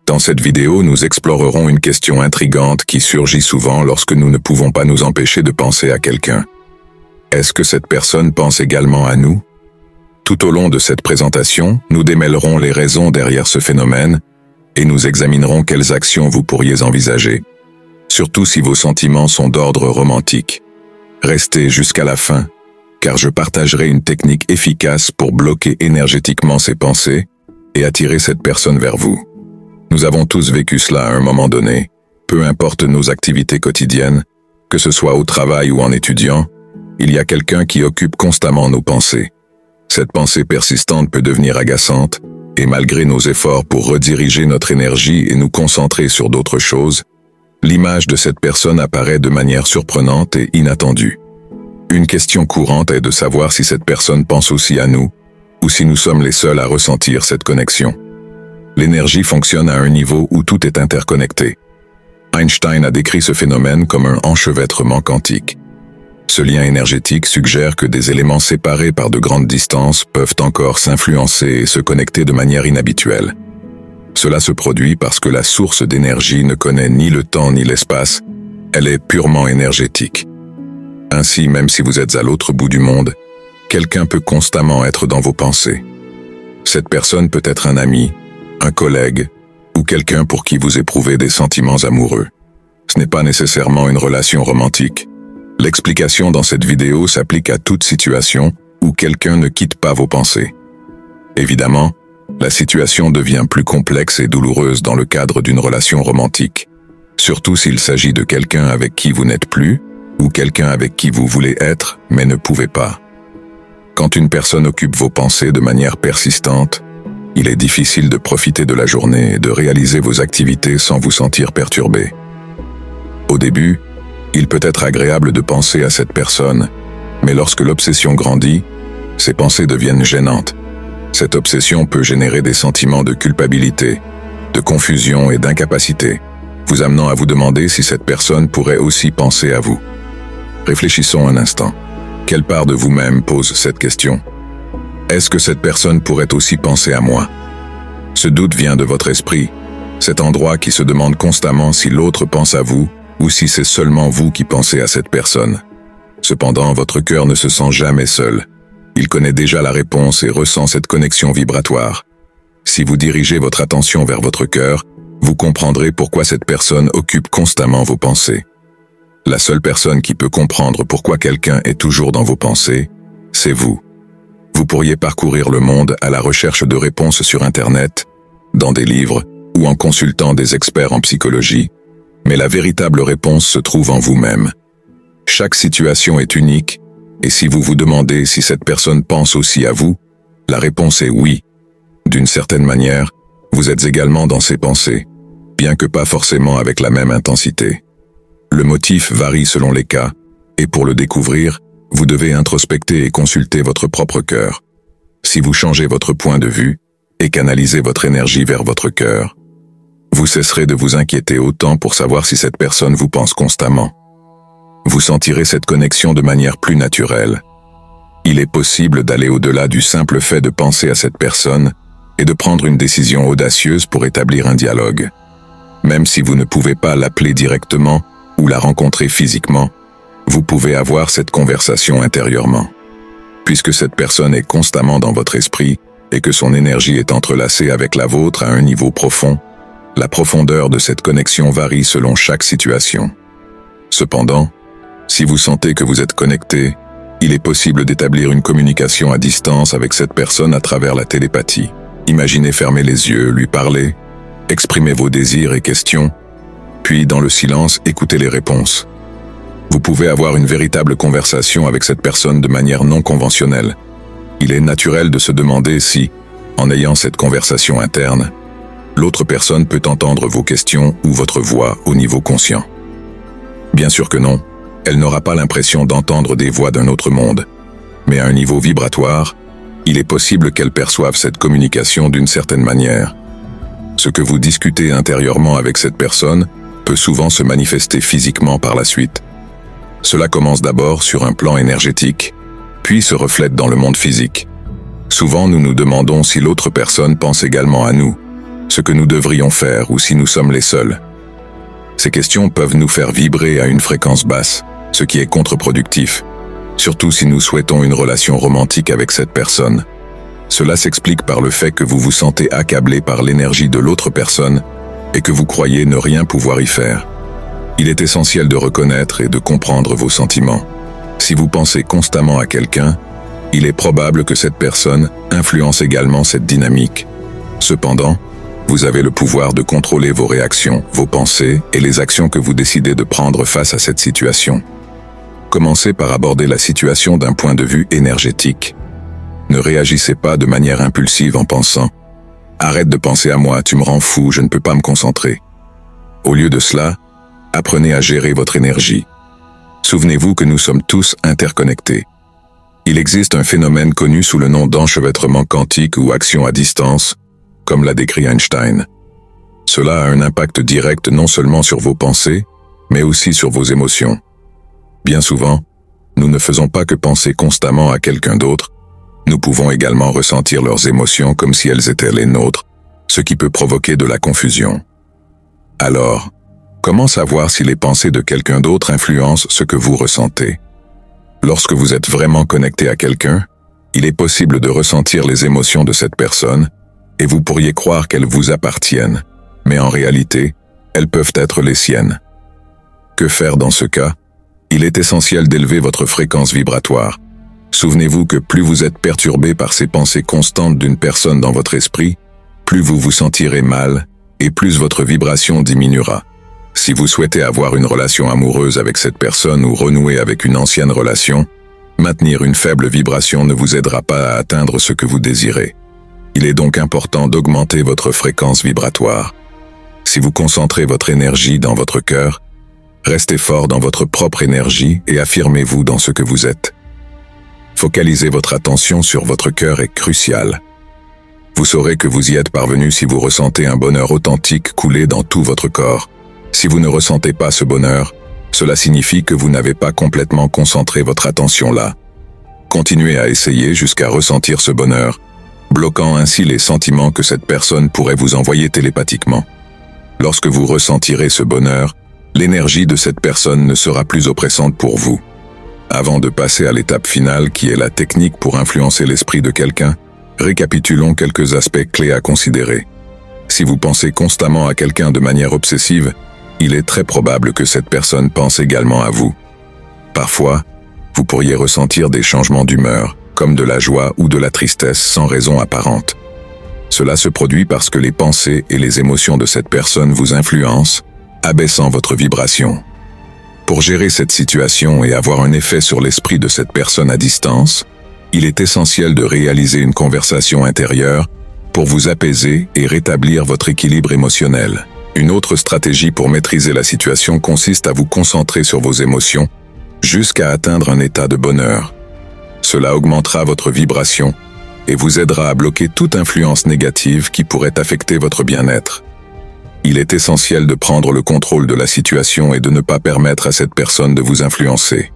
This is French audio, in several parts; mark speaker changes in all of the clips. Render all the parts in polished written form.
Speaker 1: Dans cette vidéo, nous explorerons une question intrigante qui surgit souvent lorsque nous ne pouvons pas nous empêcher de penser à quelqu'un. Est-ce que cette personne pense également à nous? Tout au long de cette présentation, nous démêlerons les raisons derrière ce phénomène et nous examinerons quelles actions vous pourriez envisager, surtout si vos sentiments sont d'ordre romantique. Restez jusqu'à la fin, car je partagerai une technique efficace pour bloquer énergétiquement ces pensées et attirer cette personne vers vous. Nous avons tous vécu cela à un moment donné, peu importe nos activités quotidiennes, que ce soit au travail ou en étudiant, il y a quelqu'un qui occupe constamment nos pensées. Cette pensée persistante peut devenir agaçante, et malgré nos efforts pour rediriger notre énergie et nous concentrer sur d'autres choses, l'image de cette personne apparaît de manière surprenante et inattendue. Une question courante est de savoir si cette personne pense aussi à nous, ou si nous sommes les seuls à ressentir cette connexion. L'énergie fonctionne à un niveau où tout est interconnecté. Einstein a décrit ce phénomène comme un enchevêtrement quantique. Ce lien énergétique suggère que des éléments séparés par de grandes distances peuvent encore s'influencer et se connecter de manière inhabituelle. Cela se produit parce que la source d'énergie ne connaît ni le temps ni l'espace, elle est purement énergétique. Ainsi, même si vous êtes à l'autre bout du monde, quelqu'un peut constamment être dans vos pensées. Cette personne peut être un ami, un collègue, ou quelqu'un pour qui vous éprouvez des sentiments amoureux. Ce n'est pas nécessairement une relation romantique. L'explication dans cette vidéo s'applique à toute situation où quelqu'un ne quitte pas vos pensées. Évidemment, la situation devient plus complexe et douloureuse dans le cadre d'une relation romantique, surtout s'il s'agit de quelqu'un avec qui vous n'êtes plus, ou quelqu'un avec qui vous voulez être, mais ne pouvez pas. Quand une personne occupe vos pensées de manière persistante, il est difficile de profiter de la journée et de réaliser vos activités sans vous sentir perturbé. Au début, il peut être agréable de penser à cette personne, mais lorsque l'obsession grandit, ces pensées deviennent gênantes. Cette obsession peut générer des sentiments de culpabilité, de confusion et d'incapacité, vous amenant à vous demander si cette personne pourrait aussi penser à vous. Réfléchissons un instant. Quelle part de vous-même pose cette question? Est-ce que cette personne pourrait aussi penser à moi? Ce doute vient de votre esprit, cet endroit qui se demande constamment si l'autre pense à vous ou si c'est seulement vous qui pensez à cette personne. Cependant, votre cœur ne se sent jamais seul. Il connaît déjà la réponse et ressent cette connexion vibratoire. Si vous dirigez votre attention vers votre cœur, vous comprendrez pourquoi cette personne occupe constamment vos pensées. La seule personne qui peut comprendre pourquoi quelqu'un est toujours dans vos pensées, c'est vous. Vous pourriez parcourir le monde à la recherche de réponses sur Internet, dans des livres ou en consultant des experts en psychologie, mais la véritable réponse se trouve en vous-même. Chaque situation est unique, et si vous vous demandez si cette personne pense aussi à vous, la réponse est oui. D'une certaine manière, vous êtes également dans ses pensées, bien que pas forcément avec la même intensité. Le motif varie selon les cas, et pour le découvrir, vous devez introspecter et consulter votre propre cœur. Si vous changez votre point de vue et canalisez votre énergie vers votre cœur, vous cesserez de vous inquiéter autant pour savoir si cette personne vous pense constamment. Vous sentirez cette connexion de manière plus naturelle. Il est possible d'aller au-delà du simple fait de penser à cette personne et de prendre une décision audacieuse pour établir un dialogue. Même si vous ne pouvez pas l'appeler directement ou la rencontrer physiquement, vous pouvez avoir cette conversation intérieurement. Puisque cette personne est constamment dans votre esprit et que son énergie est entrelacée avec la vôtre à un niveau profond, la profondeur de cette connexion varie selon chaque situation. Cependant, si vous sentez que vous êtes connecté, il est possible d'établir une communication à distance avec cette personne à travers la télépathie. Imaginez fermer les yeux, lui parler, exprimer vos désirs et questions, puis dans le silence, écoutez les réponses. Vous pouvez avoir une véritable conversation avec cette personne de manière non conventionnelle. Il est naturel de se demander si, en ayant cette conversation interne, l'autre personne peut entendre vos questions ou votre voix au niveau conscient. Bien sûr que non, elle n'aura pas l'impression d'entendre des voix d'un autre monde. Mais à un niveau vibratoire, il est possible qu'elle perçoive cette communication d'une certaine manière. Ce que vous discutez intérieurement avec cette personne peut souvent se manifester physiquement par la suite. Cela commence d'abord sur un plan énergétique, puis se reflète dans le monde physique. Souvent, nous nous demandons si l'autre personne pense également à nous, ce que nous devrions faire ou si nous sommes les seuls. Ces questions peuvent nous faire vibrer à une fréquence basse, ce qui est contre-productif, surtout si nous souhaitons une relation romantique avec cette personne. Cela s'explique par le fait que vous vous sentez accablé par l'énergie de l'autre personne et que vous croyez ne rien pouvoir y faire. Il est essentiel de reconnaître et de comprendre vos sentiments. Si vous pensez constamment à quelqu'un, il est probable que cette personne influence également cette dynamique. Cependant, vous avez le pouvoir de contrôler vos réactions, vos pensées et les actions que vous décidez de prendre face à cette situation. Commencez par aborder la situation d'un point de vue énergétique. Ne réagissez pas de manière impulsive en pensant « Arrête de penser à moi, tu me rends fou, je ne peux pas me concentrer ». Au lieu de cela, apprenez à gérer votre énergie. Souvenez-vous que nous sommes tous interconnectés. Il existe un phénomène connu sous le nom d'enchevêtrement quantique ou action à distance, comme l'a décrit Einstein. Cela a un impact direct non seulement sur vos pensées, mais aussi sur vos émotions. Bien souvent, nous ne faisons pas que penser constamment à quelqu'un d'autre, nous pouvons également ressentir leurs émotions comme si elles étaient les nôtres, ce qui peut provoquer de la confusion. Alors, comment savoir si les pensées de quelqu'un d'autre influencent ce que vous ressentez? Lorsque vous êtes vraiment connecté à quelqu'un, il est possible de ressentir les émotions de cette personne, et vous pourriez croire qu'elles vous appartiennent, mais en réalité, elles peuvent être les siennes. Que faire dans ce cas? Il est essentiel d'élever votre fréquence vibratoire. Souvenez-vous que plus vous êtes perturbé par ces pensées constantes d'une personne dans votre esprit, plus vous vous sentirez mal et plus votre vibration diminuera. Si vous souhaitez avoir une relation amoureuse avec cette personne ou renouer avec une ancienne relation, maintenir une faible vibration ne vous aidera pas à atteindre ce que vous désirez. Il est donc important d'augmenter votre fréquence vibratoire. Si vous concentrez votre énergie dans votre cœur, restez fort dans votre propre énergie et affirmez-vous dans ce que vous êtes. Focaliser votre attention sur votre cœur est crucial. Vous saurez que vous y êtes parvenu si vous ressentez un bonheur authentique couler dans tout votre corps. Si vous ne ressentez pas ce bonheur, cela signifie que vous n'avez pas complètement concentré votre attention là. Continuez à essayer jusqu'à ressentir ce bonheur, bloquant ainsi les sentiments que cette personne pourrait vous envoyer télépathiquement. Lorsque vous ressentirez ce bonheur, l'énergie de cette personne ne sera plus oppressante pour vous. Avant de passer à l'étape finale qui est la technique pour influencer l'esprit de quelqu'un, récapitulons quelques aspects clés à considérer. Si vous pensez constamment à quelqu'un de manière obsessive, il est très probable que cette personne pense également à vous. Parfois, vous pourriez ressentir des changements d'humeur, comme de la joie ou de la tristesse sans raison apparente. Cela se produit parce que les pensées et les émotions de cette personne vous influencent, abaissant votre vibration. Pour gérer cette situation et avoir un effet sur l'esprit de cette personne à distance, il est essentiel de réaliser une conversation intérieure pour vous apaiser et rétablir votre équilibre émotionnel. Une autre stratégie pour maîtriser la situation consiste à vous concentrer sur vos émotions jusqu'à atteindre un état de bonheur. Cela augmentera votre vibration et vous aidera à bloquer toute influence négative qui pourrait affecter votre bien-être. Il est essentiel de prendre le contrôle de la situation et de ne pas permettre à cette personne de vous influencer.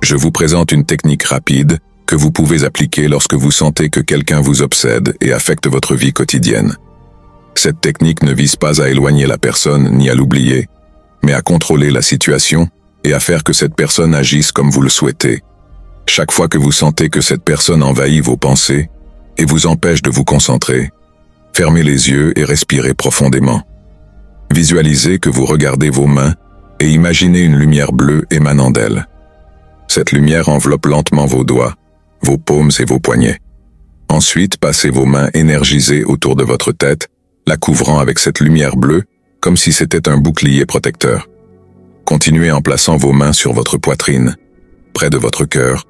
Speaker 1: Je vous présente une technique rapide que vous pouvez appliquer lorsque vous sentez que quelqu'un vous obsède et affecte votre vie quotidienne. Cette technique ne vise pas à éloigner la personne ni à l'oublier, mais à contrôler la situation et à faire que cette personne agisse comme vous le souhaitez. Chaque fois que vous sentez que cette personne envahit vos pensées et vous empêche de vous concentrer, fermez les yeux et respirez profondément. Visualisez que vous regardez vos mains et imaginez une lumière bleue émanant d'elles. Cette lumière enveloppe lentement vos doigts, vos paumes et vos poignets. Ensuite, passez vos mains énergisées autour de votre tête, la couvrant avec cette lumière bleue, comme si c'était un bouclier protecteur. Continuez en plaçant vos mains sur votre poitrine, près de votre cœur,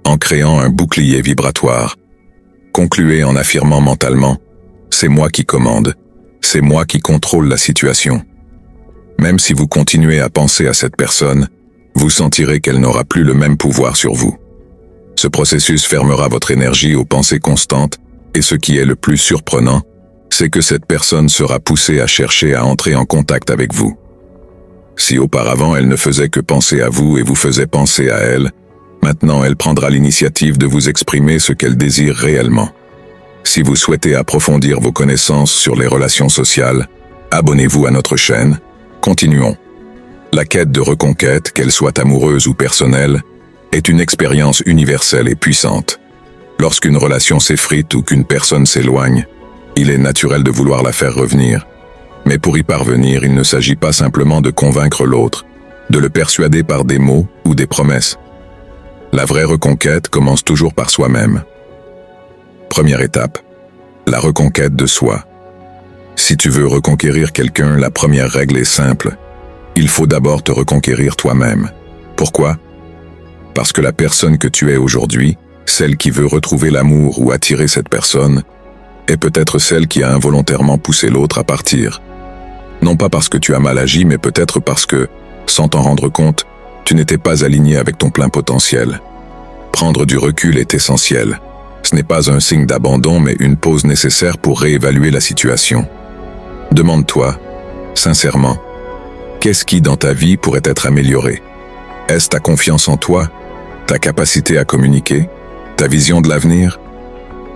Speaker 1: en créant un bouclier vibratoire. Concluez en affirmant mentalement « C'est moi qui commande, c'est moi qui contrôle la situation ». Même si vous continuez à penser à cette personne, vous sentirez qu'elle n'aura plus le même pouvoir sur vous. Ce processus fermera votre énergie aux pensées constantes, et ce qui est le plus surprenant, c'est que cette personne sera poussée à chercher à entrer en contact avec vous. Si auparavant elle ne faisait que penser à vous et vous faisait penser à elle, maintenant elle prendra l'initiative de vous exprimer ce qu'elle désire réellement. Si vous souhaitez approfondir vos connaissances sur les relations sociales, abonnez-vous à notre chaîne. Continuons. La quête de reconquête, qu'elle soit amoureuse ou personnelle, est une expérience universelle et puissante. Lorsqu'une relation s'effrite ou qu'une personne s'éloigne, il est naturel de vouloir la faire revenir. Mais pour y parvenir, il ne s'agit pas simplement de convaincre l'autre, de le persuader par des mots ou des promesses. La vraie reconquête commence toujours par soi-même. Première étape, la reconquête de soi. Si tu veux reconquérir quelqu'un, la première règle est simple. Il faut d'abord te reconquérir toi-même. Pourquoi? Parce que la personne que tu es aujourd'hui, celle qui veut retrouver l'amour ou attirer cette personne, est peut-être celle qui a involontairement poussé l'autre à partir. Non pas parce que tu as mal agi, mais peut-être parce que, sans t'en rendre compte, tu n'étais pas aligné avec ton plein potentiel. Prendre du recul est essentiel. Ce n'est pas un signe d'abandon, mais une pause nécessaire pour réévaluer la situation. Demande-toi, sincèrement, qu'est-ce qui dans ta vie pourrait être amélioré? Est-ce ta confiance en toi, ta capacité à communiquer, ta vision de l'avenir?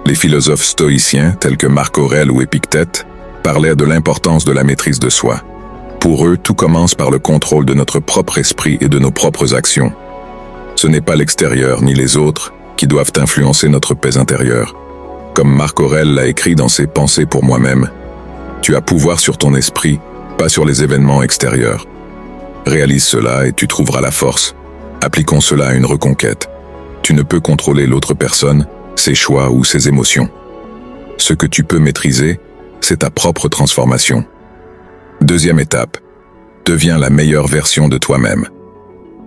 Speaker 1: Les philosophes stoïciens, tels que Marc Aurèle ou Épictète, parlaient de l'importance de la maîtrise de soi. Pour eux, tout commence par le contrôle de notre propre esprit et de nos propres actions. Ce n'est pas l'extérieur ni les autres qui doivent influencer notre paix intérieure. Comme Marc Aurèle l'a écrit dans ses Pensées pour moi-même, tu as pouvoir sur ton esprit, pas sur les événements extérieurs. Réalise cela et tu trouveras la force. Appliquons cela à une reconquête. Tu ne peux contrôler l'autre personne, ses choix ou ses émotions. Ce que tu peux maîtriser, c'est ta propre transformation. Deuxième étape, deviens la meilleure version de toi-même.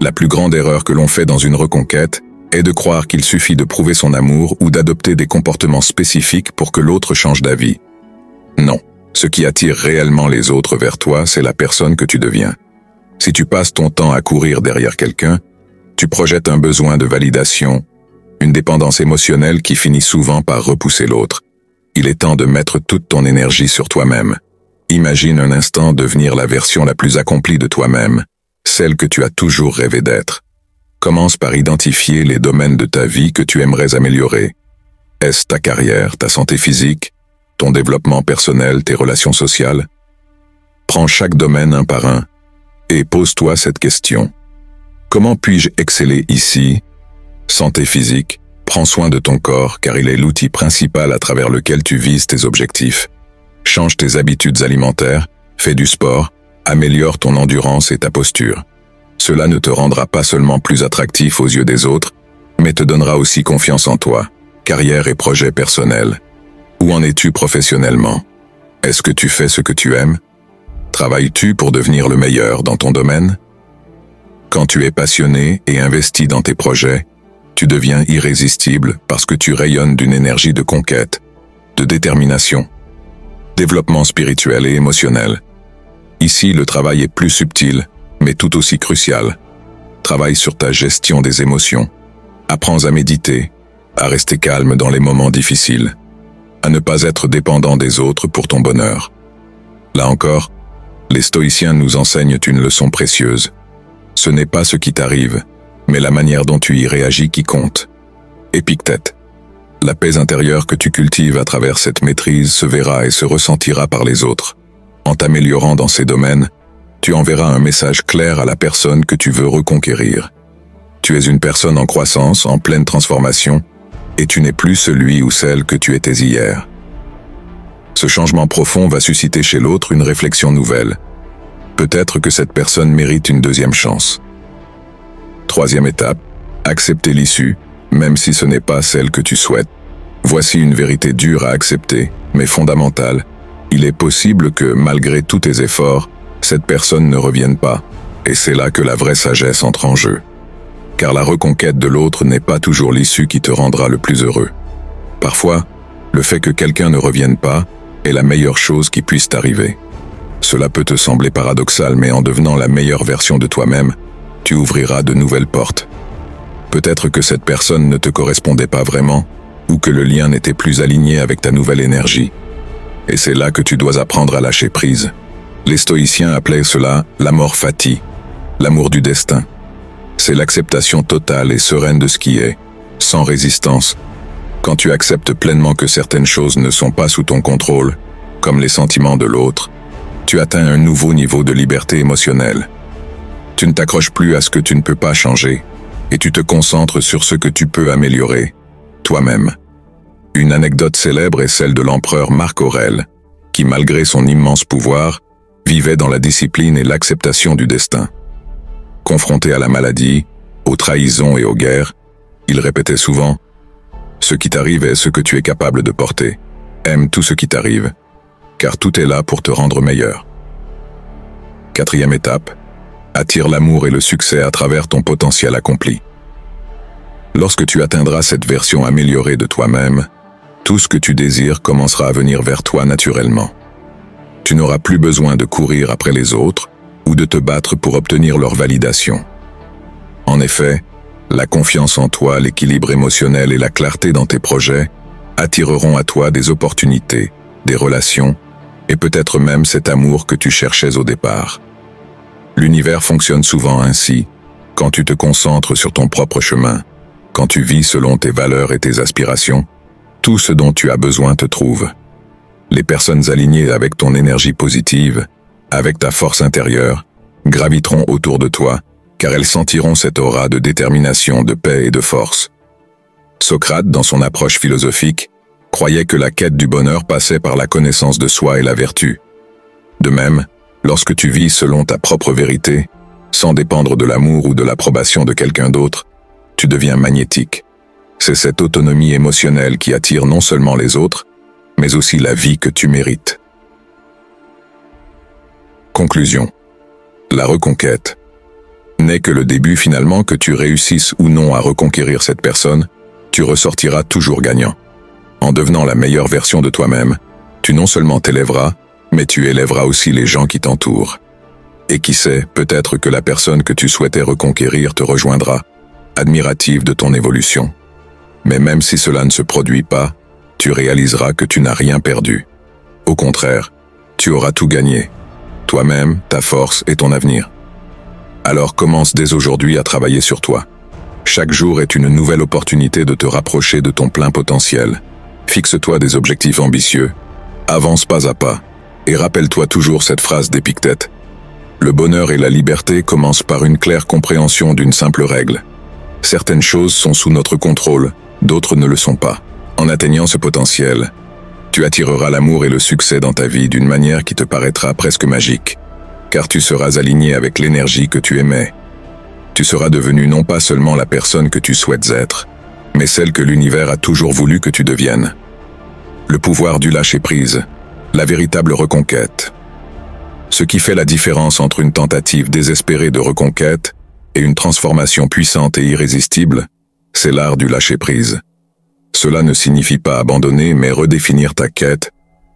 Speaker 1: La plus grande erreur que l'on fait dans une reconquête est de croire qu'il suffit de prouver son amour ou d'adopter des comportements spécifiques pour que l'autre change d'avis. Non, ce qui attire réellement les autres vers toi, c'est la personne que tu deviens. Si tu passes ton temps à courir derrière quelqu'un, tu projettes un besoin de validation, une dépendance émotionnelle qui finit souvent par repousser l'autre. Il est temps de mettre toute ton énergie sur toi-même. Imagine un instant devenir la version la plus accomplie de toi-même, celle que tu as toujours rêvé d'être. Commence par identifier les domaines de ta vie que tu aimerais améliorer. Est-ce ta carrière, ta santé physique, ton développement personnel, tes relations sociales? Prends chaque domaine un par un et pose-toi cette question. Comment puis-je exceller ici? Santé physique, prends soin de ton corps car il est l'outil principal à travers lequel tu vises tes objectifs. Change tes habitudes alimentaires, fais du sport, améliore ton endurance et ta posture. Cela ne te rendra pas seulement plus attractif aux yeux des autres, mais te donnera aussi confiance en toi, carrière et projets personnels. Où en es-tu professionnellement? Est-ce que tu fais ce que tu aimes? Travailles-tu pour devenir le meilleur dans ton domaine? Quand tu es passionné et investi dans tes projets, tu deviens irrésistible parce que tu rayonnes d'une énergie de conquête, de détermination, développement spirituel et émotionnel. Ici, le travail est plus subtil, mais tout aussi crucial. Travaille sur ta gestion des émotions. Apprends à méditer, à rester calme dans les moments difficiles, à ne pas être dépendant des autres pour ton bonheur. Là encore, les stoïciens nous enseignent une leçon précieuse. Ce n'est pas ce qui t'arrive, mais la manière dont tu y réagis qui compte. Épictète. La paix intérieure que tu cultives à travers cette maîtrise se verra et se ressentira par les autres. En t'améliorant dans ces domaines, tu enverras un message clair à la personne que tu veux reconquérir. Tu es une personne en croissance, en pleine transformation, et tu n'es plus celui ou celle que tu étais hier. Ce changement profond va susciter chez l'autre une réflexion nouvelle. Peut-être que cette personne mérite une deuxième chance. Troisième étape, accepter l'issue, même si ce n'est pas celle que tu souhaites. Voici une vérité dure à accepter, mais fondamentale. Il est possible que, malgré tous tes efforts, cette personne ne revienne pas, et c'est là que la vraie sagesse entre en jeu. Car la reconquête de l'autre n'est pas toujours l'issue qui te rendra le plus heureux. Parfois, le fait que quelqu'un ne revienne pas est la meilleure chose qui puisse t'arriver. Cela peut te sembler paradoxal, mais en devenant la meilleure version de toi-même, tu ouvriras de nouvelles portes. Peut-être que cette personne ne te correspondait pas vraiment, ou que le lien n'était plus aligné avec ta nouvelle énergie. Et c'est là que tu dois apprendre à lâcher prise. Les stoïciens appelaient cela l'amor fati, l'amour du destin. C'est l'acceptation totale et sereine de ce qui est, sans résistance, Quand tu acceptes pleinement que certaines choses ne sont pas sous ton contrôle, comme les sentiments de l'autre, tu atteins un nouveau niveau de liberté émotionnelle. Tu ne t'accroches plus à ce que tu ne peux pas changer, et tu te concentres sur ce que tu peux améliorer, toi-même. Une anecdote célèbre est celle de l'empereur Marc Aurèle, qui malgré son immense pouvoir, vivait dans la discipline et l'acceptation du destin. Confronté à la maladie, aux trahisons et aux guerres, il répétait souvent « Ce qui t'arrive est ce que tu es capable de porter. Aime tout ce qui t'arrive, car tout est là pour te rendre meilleur. » Quatrième étape, attire l'amour et le succès à travers ton potentiel accompli. Lorsque tu atteindras cette version améliorée de toi-même, tout ce que tu désires commencera à venir vers toi naturellement. Tu n'auras plus besoin de courir après les autres ou de te battre pour obtenir leur validation. En effet, la confiance en toi, l'équilibre émotionnel et la clarté dans tes projets attireront à toi des opportunités, des relations et peut-être même cet amour que tu cherchais au départ. L'univers fonctionne souvent ainsi, quand tu te concentres sur ton propre chemin, quand tu vis selon tes valeurs et tes aspirations, tout ce dont tu as besoin te trouve. Les personnes alignées avec ton énergie positive, avec ta force intérieure, graviteront autour de toi, car elles sentiront cette aura de détermination, de paix et de force. Socrate, dans son approche philosophique, croyait que la quête du bonheur passait par la connaissance de soi et la vertu. De même, lorsque tu vis selon ta propre vérité, sans dépendre de l'amour ou de l'approbation de quelqu'un d'autre, tu deviens magnétique. C'est cette autonomie émotionnelle qui attire non seulement les autres, mais aussi la vie que tu mérites. Conclusion. La reconquête n'est que le début finalement. Que tu réussisses ou non à reconquérir cette personne, tu ressortiras toujours gagnant. En devenant la meilleure version de toi-même, tu non seulement t'élèveras, mais tu élèveras aussi les gens qui t'entourent. Et qui sait, peut-être que la personne que tu souhaitais reconquérir te rejoindra, admirative de ton évolution. Mais même si cela ne se produit pas, tu réaliseras que tu n'as rien perdu. Au contraire, tu auras tout gagné. Toi-même, ta force et ton avenir. Alors commence dès aujourd'hui à travailler sur toi. Chaque jour est une nouvelle opportunité de te rapprocher de ton plein potentiel. Fixe-toi des objectifs ambitieux, avance pas à pas, et rappelle-toi toujours cette phrase d'Épictète. Le bonheur et la liberté commencent par une claire compréhension d'une simple règle. Certaines choses sont sous notre contrôle, d'autres ne le sont pas. En atteignant ce potentiel, tu attireras l'amour et le succès dans ta vie d'une manière qui te paraîtra presque magique, car tu seras aligné avec l'énergie que tu aimais. Tu seras devenu non pas seulement la personne que tu souhaites être, mais celle que l'univers a toujours voulu que tu deviennes. Le pouvoir du lâcher-prise, la véritable reconquête. Ce qui fait la différence entre une tentative désespérée de reconquête et une transformation puissante et irrésistible, c'est l'art du lâcher-prise. Cela ne signifie pas abandonner, mais redéfinir ta quête,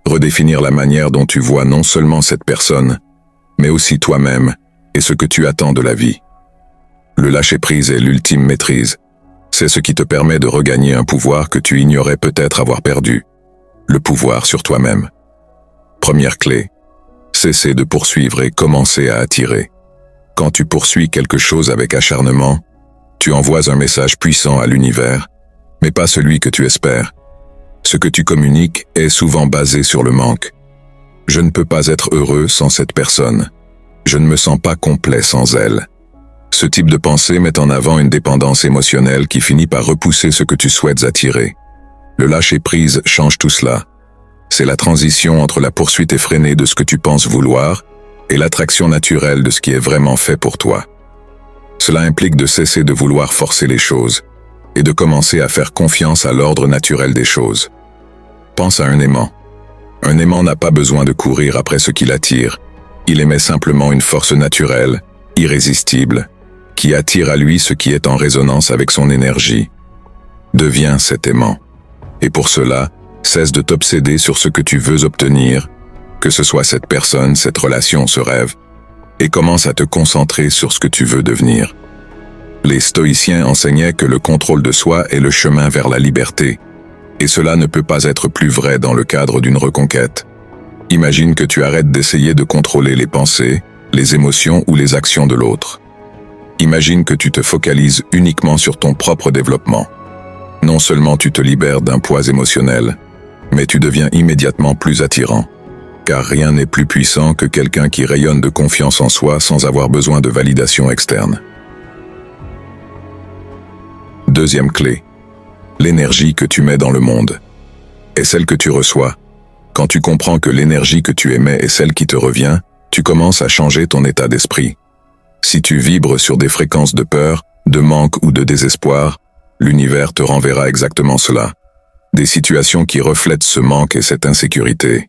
Speaker 1: redéfinir la manière dont tu vois non seulement cette personne, mais aussi toi-même et ce que tu attends de la vie. Le lâcher-prise est l'ultime maîtrise. C'est ce qui te permet de regagner un pouvoir que tu ignorais peut-être avoir perdu. Le pouvoir sur toi-même. Première clé. Cesser de poursuivre et commencer à attirer. Quand tu poursuis quelque chose avec acharnement, tu envoies un message puissant à l'univers, mais pas celui que tu espères. Ce que tu communiques est souvent basé sur le manque. Je ne peux pas être heureux sans cette personne. Je ne me sens pas complet sans elle. Ce type de pensée met en avant une dépendance émotionnelle qui finit par repousser ce que tu souhaites attirer. Le lâcher-prise change tout cela. C'est la transition entre la poursuite effrénée de ce que tu penses vouloir et l'attraction naturelle de ce qui est vraiment fait pour toi. Cela implique de cesser de vouloir forcer les choses et de commencer à faire confiance à l'ordre naturel des choses. Pense à un aimant. Un aimant n'a pas besoin de courir après ce qui l'attire. Il émet simplement une force naturelle, irrésistible, qui attire à lui ce qui est en résonance avec son énergie. Deviens cet aimant. Et pour cela, cesse de t'obséder sur ce que tu veux obtenir, que ce soit cette personne, cette relation, ce rêve, et commence à te concentrer sur ce que tu veux devenir. Les stoïciens enseignaient que le contrôle de soi est le chemin vers la liberté, et cela ne peut pas être plus vrai dans le cadre d'une reconquête. Imagine que tu arrêtes d'essayer de contrôler les pensées, les émotions ou les actions de l'autre. Imagine que tu te focalises uniquement sur ton propre développement. Non seulement tu te libères d'un poids émotionnel, mais tu deviens immédiatement plus attirant. Car rien n'est plus puissant que quelqu'un qui rayonne de confiance en soi sans avoir besoin de validation externe. Deuxième clé. L'énergie que tu mets dans le monde est celle que tu reçois. Quand tu comprends que l'énergie que tu émets est celle qui te revient, tu commences à changer ton état d'esprit. Si tu vibres sur des fréquences de peur, de manque ou de désespoir, l'univers te renverra exactement cela. Des situations qui reflètent ce manque et cette insécurité.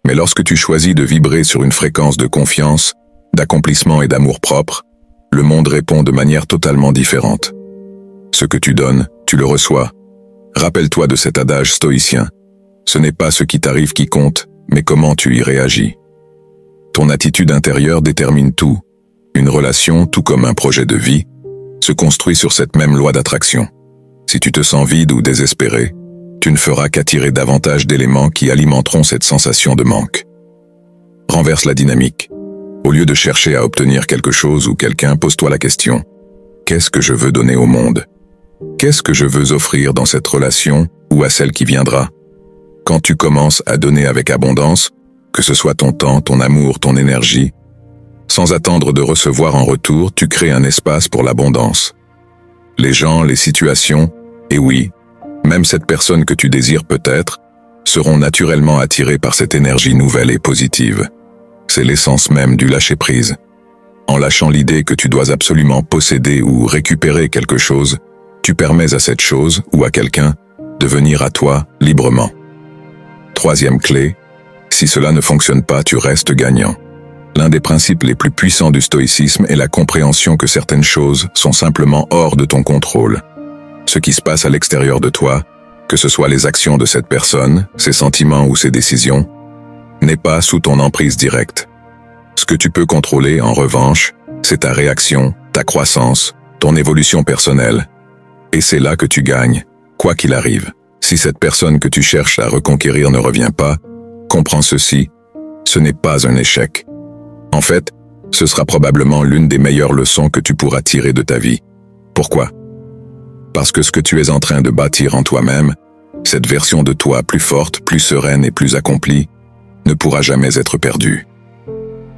Speaker 1: Mais lorsque tu choisis de vibrer sur une fréquence de confiance, d'accomplissement et d'amour-propre, le monde répond de manière totalement différente. Ce que tu donnes, tu le reçois. Rappelle-toi de cet adage stoïcien. Ce n'est pas ce qui t'arrive qui compte, mais comment tu y réagis. Ton attitude intérieure détermine tout. Une relation, tout comme un projet de vie, se construit sur cette même loi d'attraction. Si tu te sens vide ou désespéré, tu ne feras qu'attirer davantage d'éléments qui alimenteront cette sensation de manque. Renverse la dynamique. Au lieu de chercher à obtenir quelque chose ou quelqu'un, pose-toi la question. Qu'est-ce que je veux donner au monde? Qu'est-ce que je veux offrir dans cette relation ou à celle qui viendra? Quand tu commences à donner avec abondance, que ce soit ton temps, ton amour, ton énergie, sans attendre de recevoir en retour, tu crées un espace pour l'abondance. Les gens, les situations, et oui, même cette personne que tu désires peut-être, seront naturellement attirés par cette énergie nouvelle et positive. C'est l'essence même du lâcher-prise. En lâchant l'idée que tu dois absolument posséder ou récupérer quelque chose, tu permets à cette chose ou à quelqu'un de venir à toi librement. Troisième clé, si cela ne fonctionne pas, tu restes gagnant. L'un des principes les plus puissants du stoïcisme est la compréhension que certaines choses sont simplement hors de ton contrôle. Ce qui se passe à l'extérieur de toi, que ce soit les actions de cette personne, ses sentiments ou ses décisions, n'est pas sous ton emprise directe. Ce que tu peux contrôler, en revanche, c'est ta réaction, ta croissance, ton évolution personnelle. Et c'est là que tu gagnes, quoi qu'il arrive. Si cette personne que tu cherches à reconquérir ne revient pas, comprends ceci, ce n'est pas un échec. En fait, ce sera probablement l'une des meilleures leçons que tu pourras tirer de ta vie. Pourquoi? Parce que ce que tu es en train de bâtir en toi-même, cette version de toi plus forte, plus sereine et plus accomplie, ne pourra jamais être perdue.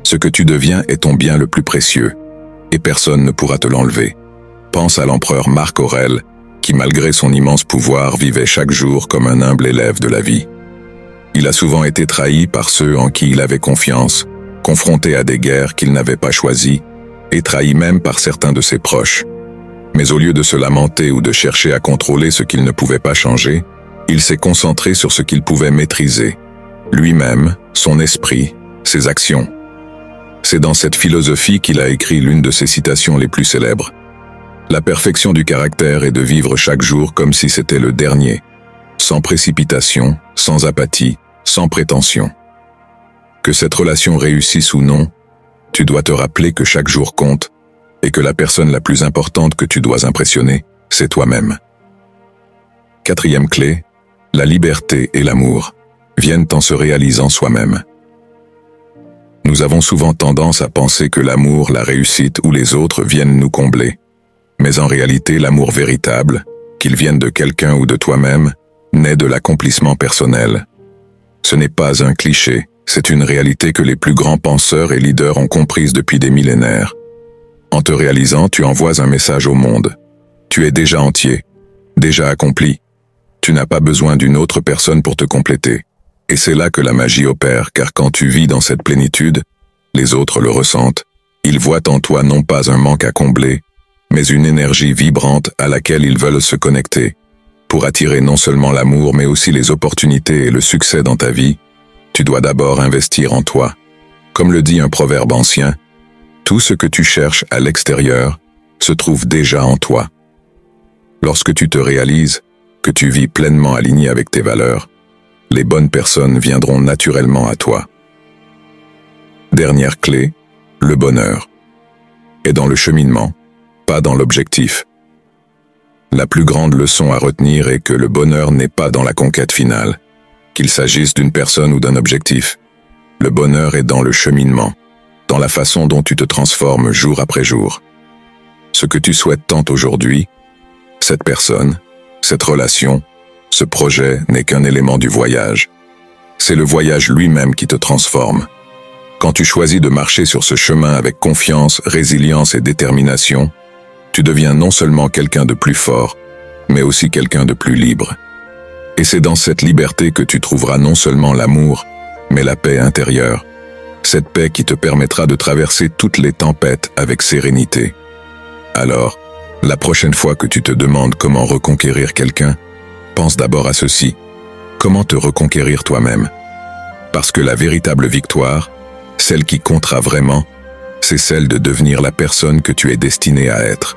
Speaker 1: Ce que tu deviens est ton bien le plus précieux, et personne ne pourra te l'enlever. Pense à l'empereur Marc Aurèle, qui malgré son immense pouvoir vivait chaque jour comme un humble élève de la vie. Il a souvent été trahi par ceux en qui il avait confiance, confronté à des guerres qu'il n'avait pas choisies, et trahi même par certains de ses proches. Mais au lieu de se lamenter ou de chercher à contrôler ce qu'il ne pouvait pas changer, il s'est concentré sur ce qu'il pouvait maîtriser, lui-même, son esprit, ses actions. C'est dans cette philosophie qu'il a écrit l'une de ses citations les plus célèbres. La perfection du caractère est de vivre chaque jour comme si c'était le dernier, sans précipitation, sans apathie, sans prétention. Que cette relation réussisse ou non, tu dois te rappeler que chaque jour compte et que la personne la plus importante que tu dois impressionner, c'est toi-même. Quatrième clé, la liberté et l'amour viennent en se réalisant soi-même. Nous avons souvent tendance à penser que l'amour, la réussite ou les autres viennent nous combler. Mais en réalité, l'amour véritable, qu'il vienne de quelqu'un ou de toi-même, naît de l'accomplissement personnel. Ce n'est pas un cliché, c'est une réalité que les plus grands penseurs et leaders ont comprise depuis des millénaires. En te réalisant, tu envoies un message au monde. Tu es déjà entier, déjà accompli. Tu n'as pas besoin d'une autre personne pour te compléter. Et c'est là que la magie opère, car quand tu vis dans cette plénitude, les autres le ressentent. Ils voient en toi non pas un manque à combler, mais une énergie vibrante à laquelle ils veulent se connecter. Pour attirer non seulement l'amour, mais aussi les opportunités et le succès dans ta vie, tu dois d'abord investir en toi. Comme le dit un proverbe ancien, tout ce que tu cherches à l'extérieur se trouve déjà en toi. Lorsque tu te réalises que tu vis pleinement aligné avec tes valeurs, les bonnes personnes viendront naturellement à toi. Dernière clé, le bonheur est dans le cheminement, pas dans l'objectif. La plus grande leçon à retenir est que le bonheur n'est pas dans la conquête finale, qu'il s'agisse d'une personne ou d'un objectif. Le bonheur est dans le cheminement, dans la façon dont tu te transformes jour après jour. Ce que tu souhaites tant aujourd'hui, cette personne, Cette relation, ce projet n'est qu'un élément du voyage. C'est le voyage lui-même qui te transforme. Quand tu choisis de marcher sur ce chemin avec confiance, résilience et détermination, tu deviens non seulement quelqu'un de plus fort, mais aussi quelqu'un de plus libre. Et c'est dans cette liberté que tu trouveras non seulement l'amour, mais la paix intérieure. Cette paix qui te permettra de traverser toutes les tempêtes avec sérénité. Alors, la prochaine fois que tu te demandes comment reconquérir quelqu'un, pense d'abord à ceci. Comment te reconquérir toi-même? Parce que la véritable victoire, celle qui comptera vraiment, c'est celle de devenir la personne que tu es destiné à être.